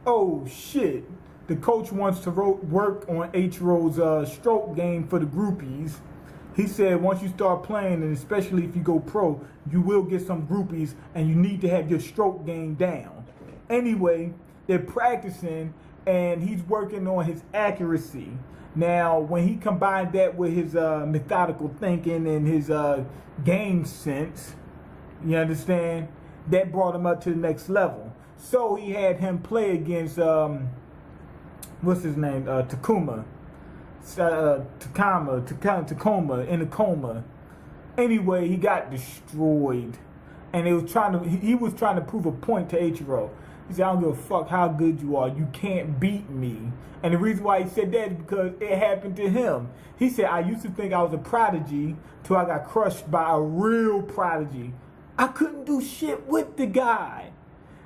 Oh shit. The coach wants to work on H-Ro's stroke game for the groupies. He said once you start playing, and especially if you go pro, you will get some groupies and you need to have your stroke game down. Anyway, they're practicing and he's working on his accuracy. Now, when he combined that with his methodical thinking and his game sense, you understand, that brought him up to the next level. So he had him play against, what's his name, Tacoma in a coma. Anyway, he got destroyed, and he was trying to prove a point to H-Ro. He said, "I don't give a fuck how good you are. You can't beat me." And the reason why he said that is because it happened to him. He said, "I used to think I was a prodigy till I got crushed by a real prodigy. I couldn't do shit with the guy."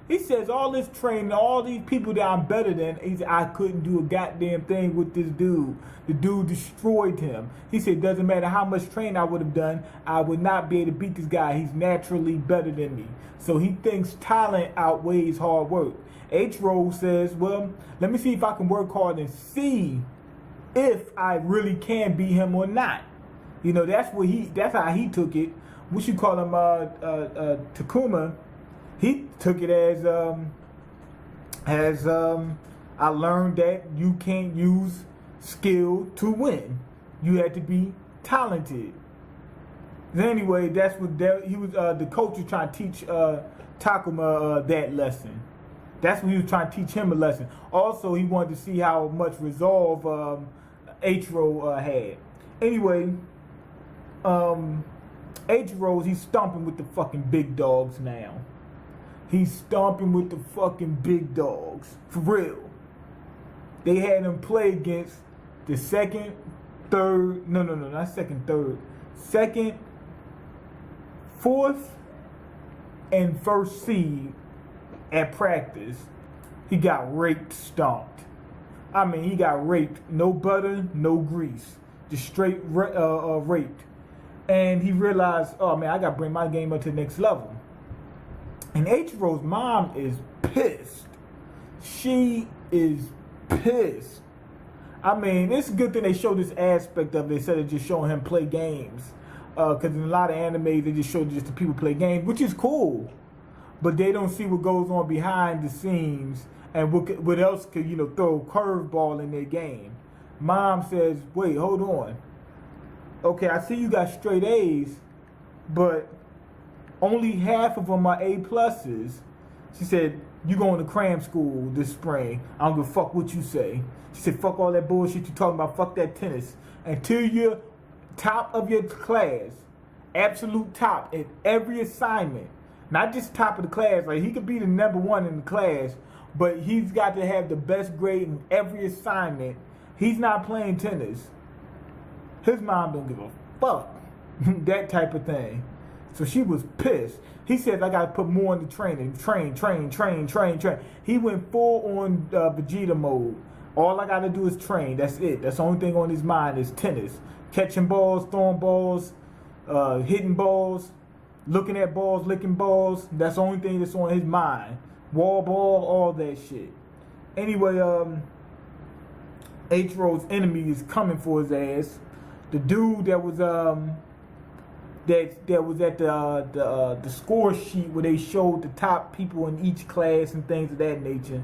He says all this training, all these people that I'm better than, he said, I couldn't do a goddamn thing with this dude. The dude destroyed him. He said, doesn't matter how much training I would have done, I would not be able to beat this guy. He's naturally better than me. So he thinks talent outweighs hard work. H-Ro says, well, let me see if I can work hard and see if I really can beat him or not. You know, that's how he took it. We should call him Takuma. He took it as I learned that you can't use skill to win. You had to be talented. Anyway, that's what he was. The coach was trying to teach Takuma that lesson. That's what he was trying to teach him a lesson. Also, he wanted to see how much resolve H-Ro had. Anyway, H-Ro, he's stomping with the fucking big dogs now. He's stomping with the fucking big dogs. For real. They had him play against the second, fourth, and first seed at practice. He got raped, stomped. I mean, he got raped. No butter, no grease. Just straight raped. And he realized, oh man, I got to bring my game up to the next level. And H-Ro's mom is pissed. She is pissed. I mean, it's a good thing they show this aspect of it instead of just showing him play games. Because in a lot of animes, they just show just the people play games, which is cool. But they don't see what goes on behind the scenes and what else could, throw a curveball in their game. Mom says, wait, hold on. Okay, I see you got straight A's, but only half of them are A pluses. She said, you going to cram school this spring. I don't give a fuck what you say. She said, fuck all that bullshit you talking about. Fuck that tennis. Until you're top of your class, absolute top in every assignment. Not just top of the class. Like, he could be the number one in the class, but he's got to have the best grade in every assignment. He's not playing tennis. His mom don't give a fuck. That type of thing. So she was pissed. He said, I got to put more into training. Train. He went full on Vegeta mode. All I got to do is train. That's it. That's the only thing on his mind is tennis. Catching balls, throwing balls, hitting balls, looking at balls, licking balls. That's the only thing that's on his mind. Wall ball, all that shit. Anyway, H-Ro's enemy is coming for his ass. The dude that was that was at the score sheet where they showed the top people in each class and things of that nature.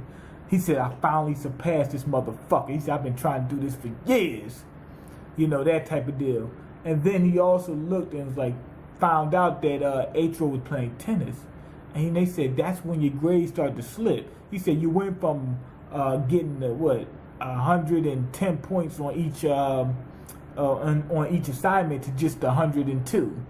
He said, I finally surpassed this motherfucker. He said, I've been trying to do this for years. That type of deal. And then he also looked and was like, found out that H-Ro was playing tennis. And they said, that's when your grades start to slip. He said, you went from getting 110 points on each assignment to just 102.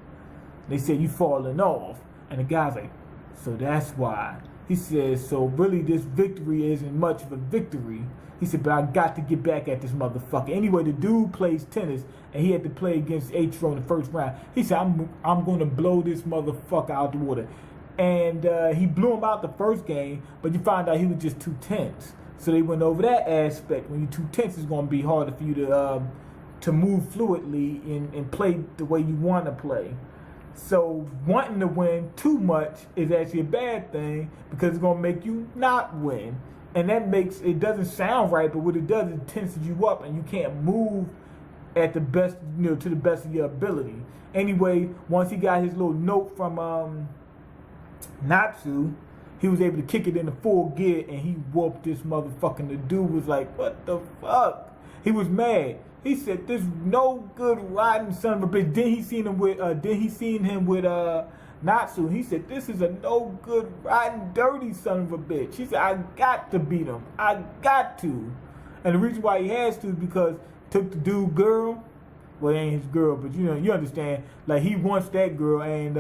They said you falling off. And the guy's like, so that's why. He says, so really this victory isn't much of a victory. He said, but I got to get back at this motherfucker. Anyway, the dude plays tennis, and he had to play against H-Ro in the first round. He said, I'm going to blow this motherfucker out the water. And he blew him out the first game, but you find out he was just too tense. So they went over that aspect. When you're too tense, it's going to be harder for you to move fluidly and play the way you want to play. So wanting to win too much is actually a bad thing because it's going to make you not win. and that makes it doesn't sound right. But what it does, it tenses you up, and you can't move at the best, to the best of your ability. Anyway, once he got his little note from Natsu, he was able to kick it into full gear, and he whooped this motherfucker. The dude was like, "What the fuck?" He was mad. He said, "This no good riding son of a bitch." Then he seen him with Natsu. He said, "This is a no good riding dirty son of a bitch." He said, "I got to beat him. I got to." And the reason why he has to is because took the dude girl. Well, it ain't his girl, but you understand. Like, he wants that girl, and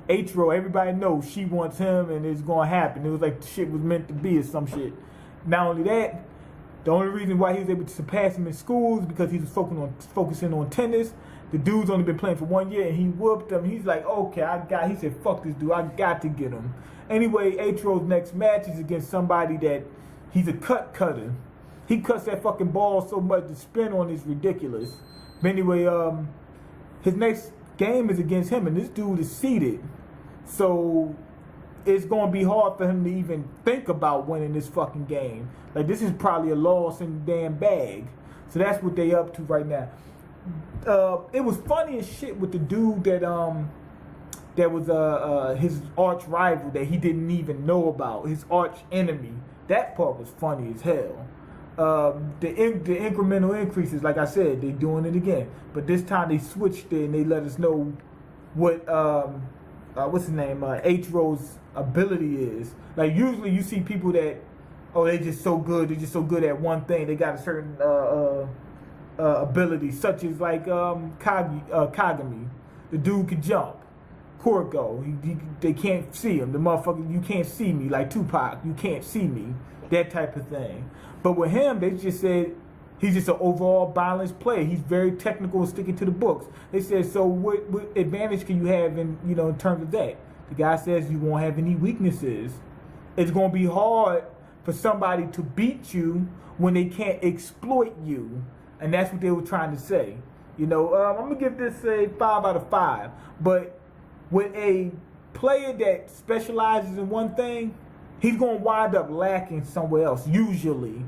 Atro, everybody knows she wants him, and it's gonna happen. It was like the shit was meant to be or some shit. Not only that, the only reason why he was able to surpass him in school is because he was focusing on tennis. The dude's only been playing for 1 year, and he whooped him. He's like, okay, he said, fuck this dude, I got to get him. Anyway, Atro's next match is against somebody that he's a cutter. He cuts that fucking ball so much, the spin on is ridiculous. But anyway, his next game is against him, and this dude is seeded. So it's going to be hard for him to even think about winning this fucking game. Like, this is probably a loss in the damn bag. So that's what they up to right now. It was funny as shit with the dude that was his arch rival that he didn't even know about, his arch enemy. That part was funny as hell. The incremental increases, like I said, they're doing it again. But this time they switched it and they let us know what what's his name, Atro's ability is. Like, usually you see people that, they're just so good at one thing. They got a certain ability, such as like Kagami. The dude can jump. Kuroko, they can't see him. The motherfucker, you can't see me, like Tupac, you can't see me. That type of thing. But with him, they just said he's just an overall balanced player. He's very technical and sticking to the books. They said, so what advantage can you have in terms of that? The guy says you won't have any weaknesses. It's going to be hard for somebody to beat you when they can't exploit you. And that's what they were trying to say. I'm going to give this a 5 out of 5. But with a player that specializes in one thing, he's going to wind up lacking somewhere else, usually.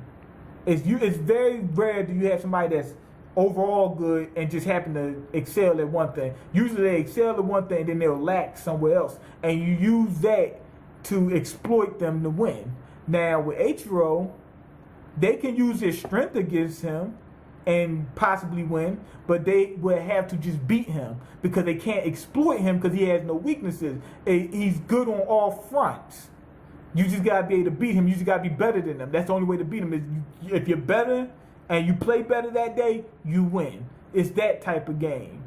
It's very rare that you have somebody that's overall good and just happen to excel at one thing. Usually they excel at one thing, then they'll lack somewhere else. And you use that to exploit them to win. Now, with Ichiro, they can use their strength against him and possibly win, but they will have to just beat him because they can't exploit him because he has no weaknesses. He's good on all fronts. You just gotta be able to beat him. You just gotta be better than him. That's the only way to beat him. Is if you're better and you play better that day, you win. It's that type of game.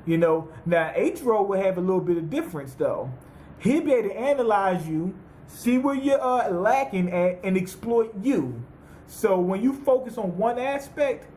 Now Atro will have a little bit of difference though. He'll be able to analyze you, see where you're lacking at, and exploit you. So when you focus on one aspect,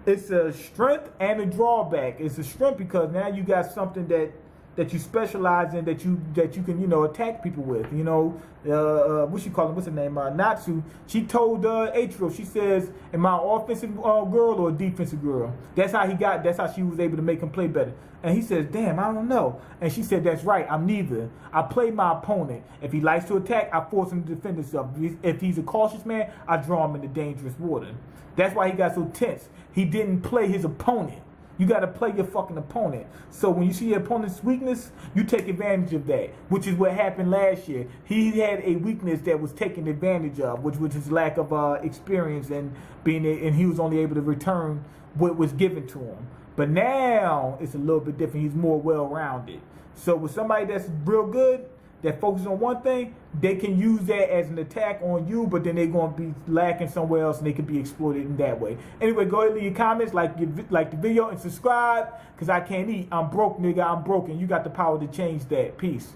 it's a strength and a drawback. It's a strength because now you got something that you specialize in, that you can attack people with. What she call him? What's her name? Natsu. She told Atro. She says, "Am I an offensive girl or a defensive girl?" That's how she was able to make him play better. And he says, "Damn, I don't know." And she said, "That's right. I'm neither. I play my opponent. If he likes to attack, I force him to defend himself. If he's a cautious man, I draw him into dangerous water." That's why he got so tense. He didn't play his opponent. You got to play your fucking opponent. So when you see your opponent's weakness, you take advantage of that, which is what happened last year. He had a weakness that was taken advantage of, which was his lack of experience and he was only able to return what was given to him. But now it's a little bit different. He's more well-rounded. So with somebody that's real good, that focuses on one thing, they can use that as an attack on you, but then they're going to be lacking somewhere else and they can be exploited in that way. Anyway, go ahead and leave your comments, like the video, and subscribe, because I can't eat. I'm broke, nigga. I'm broken. You got the power to change that. Peace.